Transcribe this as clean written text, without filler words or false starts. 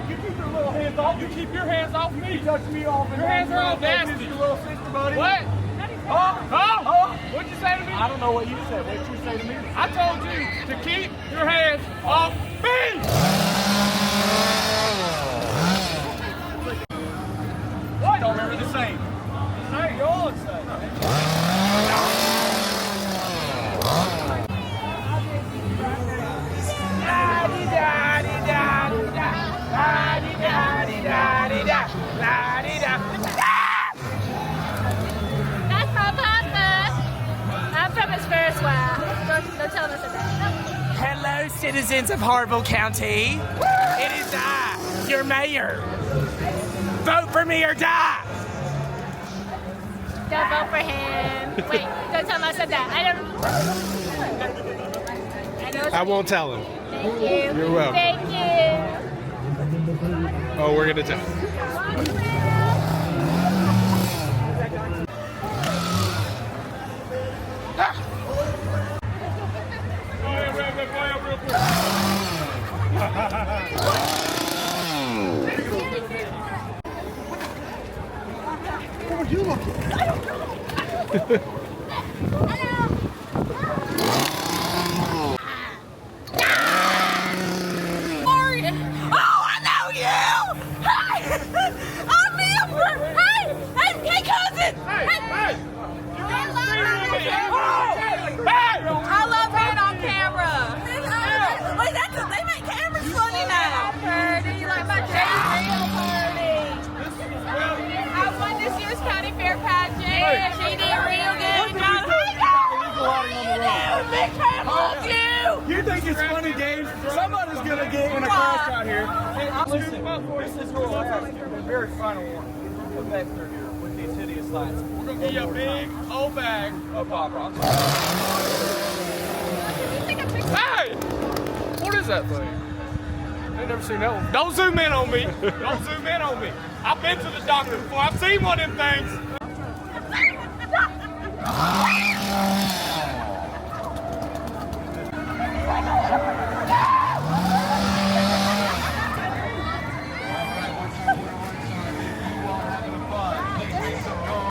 You keep your little hands off. You keep your hands off me. You touch me off. Your hands are all nasty. Your little sister, buddy. What? What'd you say to me? I don't know what you said. What'd you say to me? I told you to keep your hands off me. What? Don't remember the same. Hey, you're all the same. That's my partner. I'm from his first wife. Don't tell him I said that. Hello, citizens of Harville County. It is I, your mayor. Vote for me or die. Don't vote for him. Wait, don't tell him I said that. I won't tell him. Thank you. You're welcome. Thank you. Oh, we're gonna tell him. What were you looking at? You think it's funny, Dave? Somebody's gonna get in a crash out here. Hey, listen, this is what I'll ask you. The very final one. Come back through here with these hideous lights. We're gonna give you a big old bag of pop rocks. Hey! What is that thing? I've never seen that one. Don't zoom in on me. Don't zoom in on me. I've been to the doctor before. I've seen one of them things.